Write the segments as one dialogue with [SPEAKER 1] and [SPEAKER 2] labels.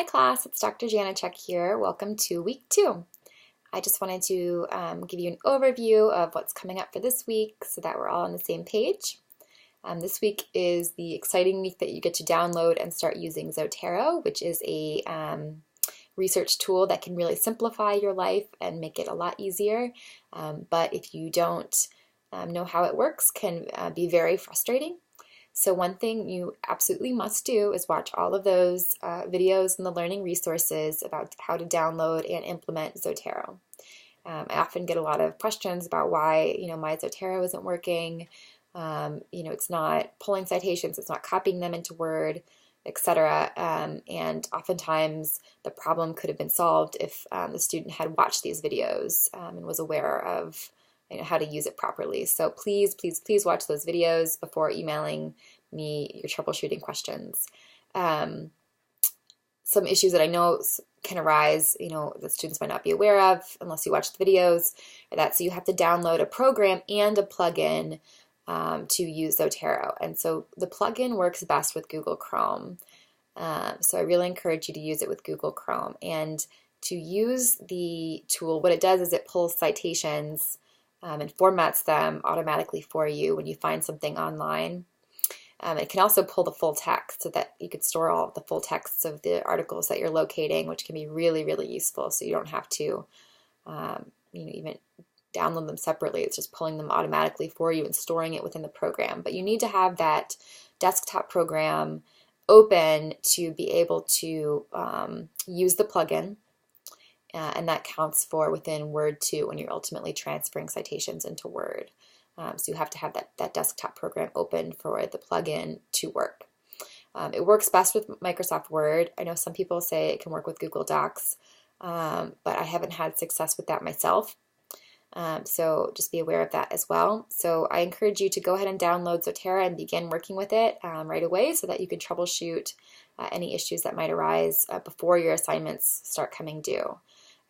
[SPEAKER 1] Hi class, it's Dr. Janachek here. Welcome to week 2. I just wanted to give you an overview of what's coming up for this week so that we're all on the same page. This week is the exciting week that you get to download and start using Zotero, which is a research tool that can really simplify your life and make it a lot easier. But if you don't know how it works, can be very frustrating. So one thing you absolutely must do is watch all of those videos and the learning resources about how to download and implement Zotero. I often get a lot of questions about why, my Zotero isn't working. It's not pulling citations, it's not copying them into Word, etc. And oftentimes the problem could have been solved if the student had watched these videos and was aware of how to use it properly. So please watch those videos before emailing me your troubleshooting questions. Some issues that I know can arise, that students might not be aware of unless you watch the videos, are that so you have to download a program and a plugin to use Zotero. And so the plugin works best with Google Chrome. So I really encourage you to use it with Google Chrome. And to use the tool, what it does is it pulls citations and formats them automatically for you when you find something online. It can also pull the full text so that you could store all of the full texts of the articles that you're locating, which can be really, really useful. So you don't have to, even download them separately. It's just pulling them automatically for you and storing it within the program. But you need to have that desktop program open to be able to use the plugin. And that counts for within Word too when you're ultimately transferring citations into Word. So you have to have that desktop program open for the plugin to work. It works best with Microsoft Word. I know some people say it can work with Google Docs, but I haven't had success with that myself. So just be aware of that as well. So I encourage you to go ahead and download Zotero and begin working with it right away so that you can troubleshoot any issues that might arise before your assignments start coming due.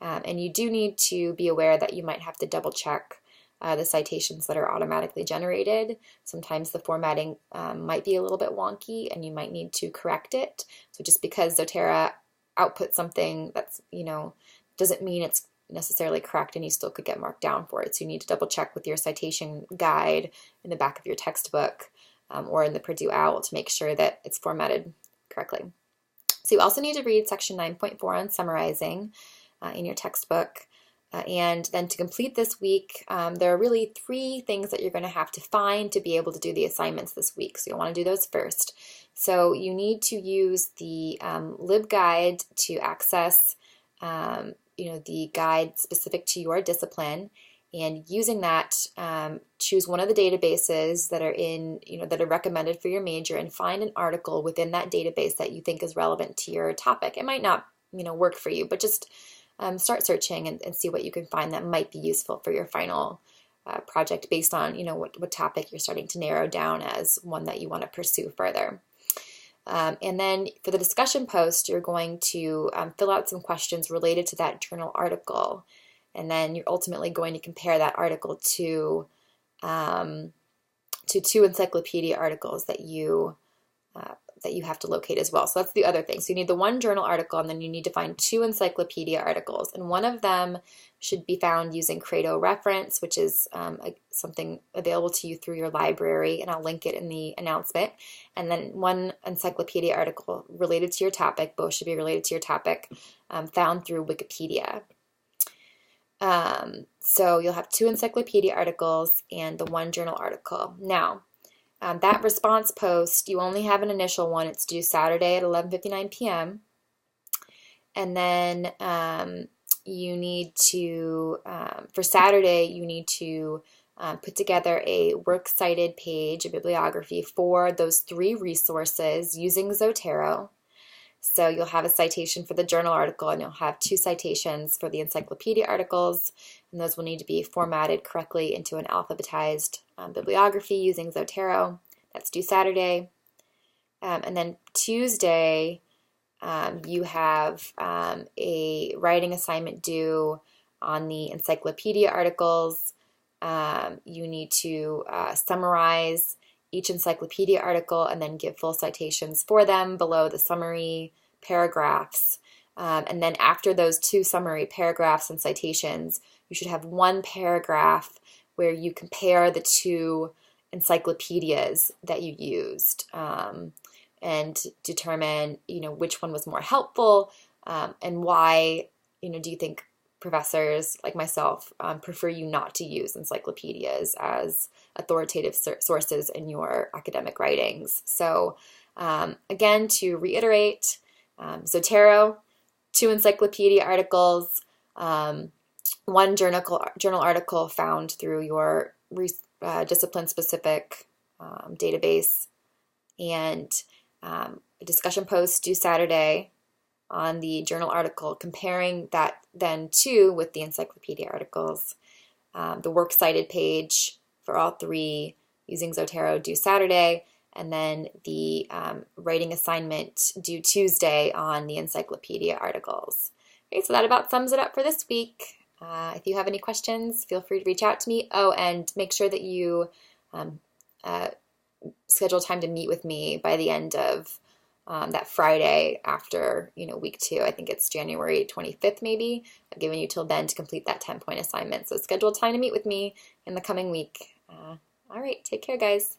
[SPEAKER 1] And you do need to be aware that you might have to double check the citations that are automatically generated. Sometimes the formatting might be a little bit wonky and you might need to correct it. So just because Zotero outputs something that's, doesn't mean it's necessarily correct and you still could get marked down for it. So you need to double check with your citation guide in the back of your textbook or in the Purdue OWL to make sure that it's formatted correctly. So you also need to read section 9.4 on summarizing in your textbook. And then to complete this week, there are really 3 things that you're going to have to find to be able to do the assignments this week. So you'll want to do those first. So you need to use the LibGuide to access the guide specific to your discipline, and using that, choose one of the databases that are that are recommended for your major and find an article within that database that you think is relevant to your topic. It might not, work for you, but just start searching and see what you can find that might be useful for your final project based on, what topic you're starting to narrow down as one that you want to pursue further. And then for the discussion post, you're going to fill out some questions related to that journal article. And then you're ultimately going to compare that article to 2 encyclopedia articles that you have to locate as well. So that's the other thing. So you need the 1 journal article, and then you need to find 2 encyclopedia articles. And one of them should be found using Credo Reference, which is something available to you through your library, and I'll link it in the announcement. And then 1 encyclopedia article related to your topic, both should be related to your topic, found through Wikipedia. So you'll have 2 encyclopedia articles and the 1 journal article. Now, that response post, you only have an initial one. It's due Saturday at 11:59 p.m. And then you need to, for Saturday, you need to put together a works cited page, a bibliography for those 3 resources using Zotero. So you'll have a citation for the journal article, and you'll have 2 citations for the encyclopedia articles, and those will need to be formatted correctly into an alphabetized bibliography using Zotero. That's due Saturday. And then Tuesday, you have a writing assignment due on the encyclopedia articles. You need to summarize each encyclopedia article and then give full citations for them below the summary paragraphs. And then after those 2 summary paragraphs and citations, you should have 1 paragraph where you compare the 2 encyclopedias that you used, and determine, which one was more helpful, and why, do you think professors like myself prefer you not to use encyclopedias as authoritative sources in your academic writings. So again, to reiterate, Zotero, 2 encyclopedia articles, 1 journal article found through your discipline-specific database, and a discussion post due Saturday on the journal article, comparing that then with the encyclopedia articles, the works cited page for all 3 using Zotero due Saturday, and then the writing assignment due Tuesday on the encyclopedia articles. Okay, so that about sums it up for this week. If you have any questions, feel free to reach out to me. Oh, and make sure that you schedule time to meet with me by the end of that Friday after, week 2. I think it's January 25th, maybe. I've given you till then to complete that 10-point assignment. So schedule time to meet with me in the coming week. All right, take care, guys.